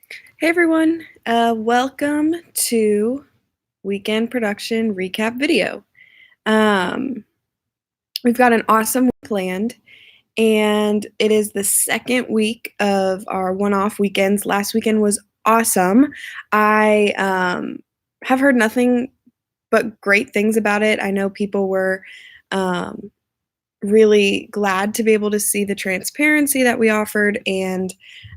Hey everyone, welcome to Weekend Production Recap video. Um, we've got an awesome week planned, and it is the second week of our one-off weekends. Last weekend was awesome. I have heard nothing but great things about it. I know people were um, really glad to be able to see the transparency that we offered and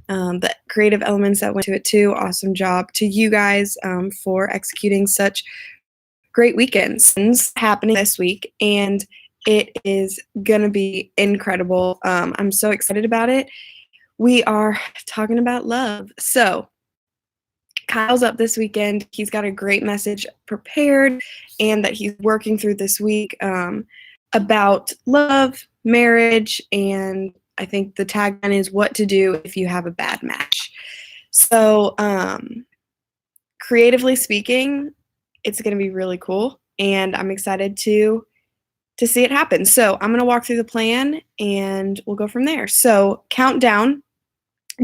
the creative elements that went to it too. Awesome job to you guys for executing such great weekends. It's happening this week, and it is going to be incredible. I'm so excited about it. We are talking about love. So, Kyle's up this weekend. He's got a great message prepared and that he's working through this week about love, marriage, and I think the tagline is what to do if you have a bad match. So, creatively speaking, it's going to be really cool, and I'm excited to see it happen. So, I'm going to walk through the plan, and we'll go from there. So, countdown.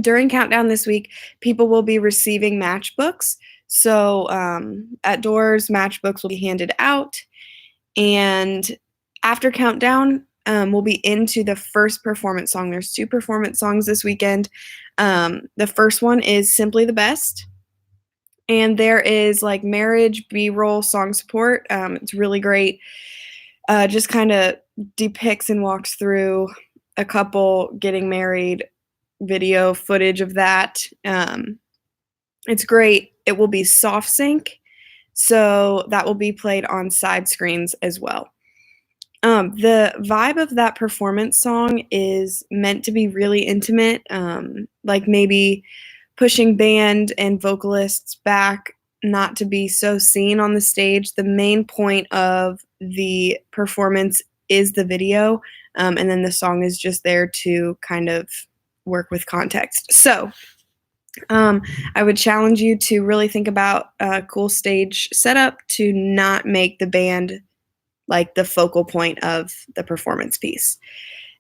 During countdown this week, people will be receiving matchbooks. So, at doors, matchbooks will be handed out, and after countdown, we'll be into the first performance song. There's two performance songs this weekend. The first one is Simply the Best, and there is like marriage B-roll song support. It's really great. Just kind of depicts and walks through a couple getting married, video footage of that. It's great. It will be soft sync, so that will be played on side screens as well. The vibe of that performance song is meant to be really intimate, like maybe pushing band and vocalists back, not to be so seen on the stage. The main point of the performance is the video, and then the song is just there to kind of work with context. So, I would challenge you to really think about a cool stage setup to not make the band like the focal point of the performance piece.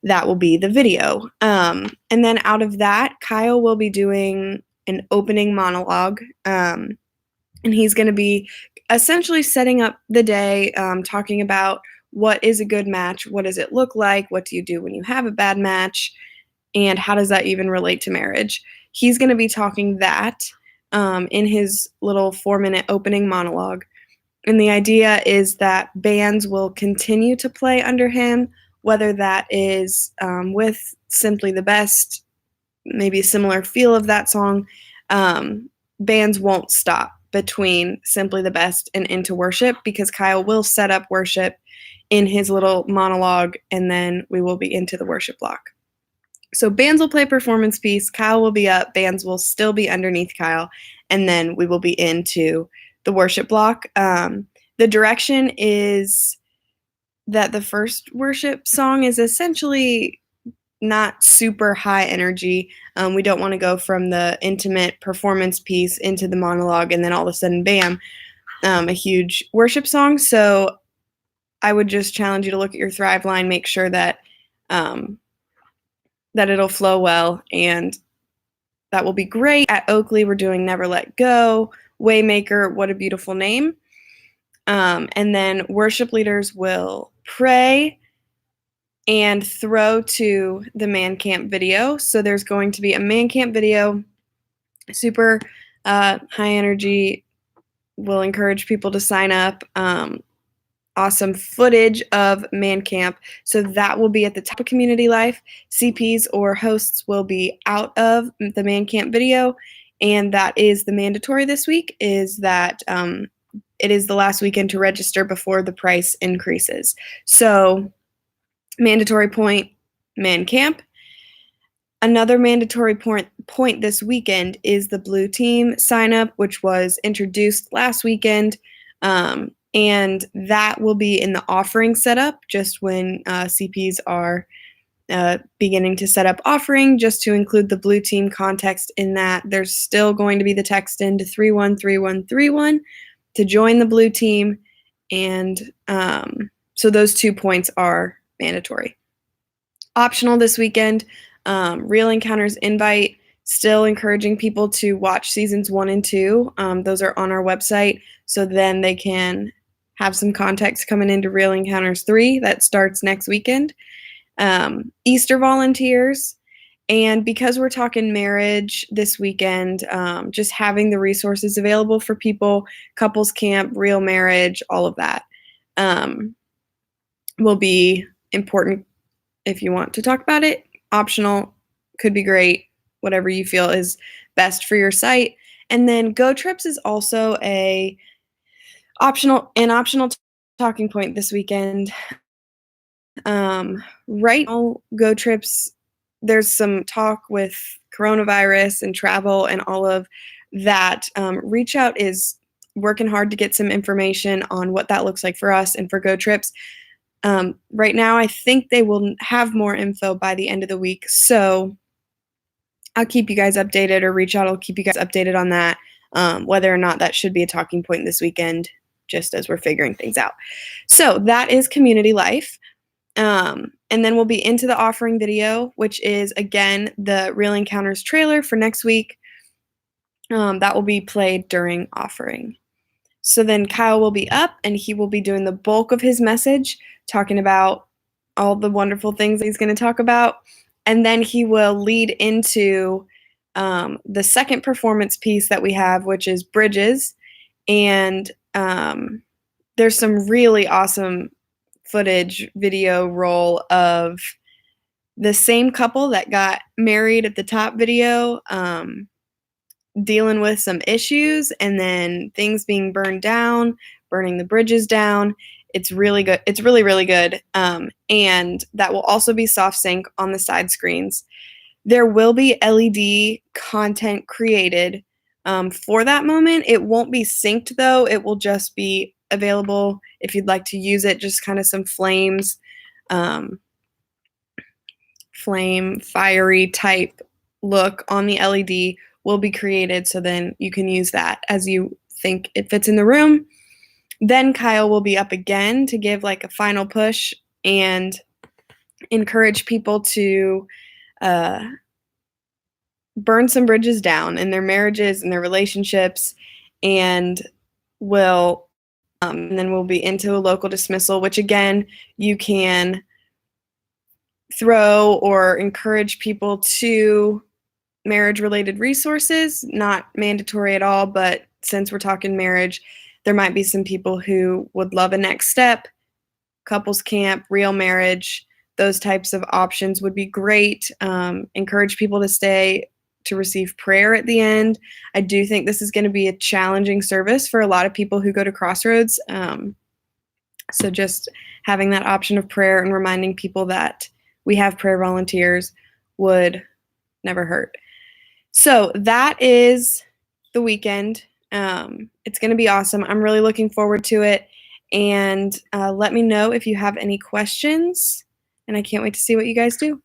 That will be the video. And then out of that, Kyle will be doing an opening monologue. And he's going to be essentially setting up the day, talking about what is a good match, what does it look like, what do you do when you have a bad match, and how does that even relate to marriage. He's going to be talking that in his little 4-minute opening monologue. And the idea is that bands will continue to play under him, whether that is with Simply the Best, maybe a similar feel of that song. Bands won't stop between Simply the Best and Into Worship because Kyle will set up worship in his little monologue, and then we will be into the worship block. So bands will play performance piece, Kyle will be up, bands will still be underneath Kyle, and then we will be into the worship block. The direction is that the first worship song is essentially not super high energy. We don't want to go from the intimate performance piece into the monologue and then all of a sudden, bam, a huge worship song. So I would just challenge you to look at your Thrive line, make sure that that it'll flow well, and that will be great. At Oakley, we're doing Never Let Go, Waymaker, What a Beautiful Name. And then worship leaders will pray and throw to the Man Camp video. So there's going to be a Man Camp video, super high energy. We'll encourage people to sign up. Awesome footage of Man Camp. So that will be at the top of Community Life. CPs or hosts will be out of the Man Camp video. And that is the mandatory this week, is that it is the last weekend to register before the price increases. So mandatory point, Man Camp. Another mandatory point this weekend is the Blue Team sign up, which was introduced last weekend. And that will be in the offering setup, just when CPs are beginning to set up offering, just to include the Blue Team context in that. There's still going to be the text in to 313131 to join the Blue Team. And so those 2 points are mandatory. Optional this weekend, Real Encounters invite Still encouraging people to watch seasons 1 and 2. Those are on our website, so then they can have some context coming into Real Encounters 3 that starts next weekend. Easter volunteers, and because we're talking marriage this weekend, just having the resources available for people, couples camp, real marriage, all of that will be important if you want to talk about it. Optional, could be great, whatever you feel is best for your site. And then Go Trips is also an optional talking point this weekend. Right now, Go Trips, there's some talk with coronavirus and travel and all of that. Reach Out is working hard to get some information on what that looks like for us and for Go Trips. Right now, I think they will have more info by the end of the week, so I'll keep you guys updated, or Reach Out will keep you guys updated on that, whether or not that should be a talking point this weekend, just as we're figuring things out. So that is community life. And then we'll be into the offering video, which is, again, the Real Encounters trailer for next week. That will be played during offering. So then Kyle will be up, and he will be doing the bulk of his message, talking about all the wonderful things he's going to talk about. And then he will lead into the second performance piece that we have, which is Bridges. And there's some really awesome footage video roll of the same couple that got married at the top video, dealing with some issues, and then things being burned down, burning the bridges down. It's really good. It's really, really good. And that will also be soft sync on the side screens. There will be LED content created for that moment. It won't be synced, though. It will just be available if you'd like to use it. Just kind of some flames, flame, fiery type look on the LED will be created, so then you can use that as you think it fits in the room. Then Kyle will be up again to give like a final push and encourage people to burn some bridges down in their marriages and their relationships, and and then we'll be into a local dismissal, which again, you can throw or encourage people to marriage-related resources, not mandatory at all, but since we're talking marriage, there might be some people who would love a next step, couples camp, real marriage, those types of options would be great. Encourage people to stay to receive prayer at the end. I do think this is going to be a challenging service for a lot of people who go to Crossroads. So just having that option of prayer and reminding people that we have prayer volunteers would never hurt. So that is the weekend. It's going to be awesome. I'm really looking forward to it. And let me know if you have any questions. And I can't wait to see what you guys do.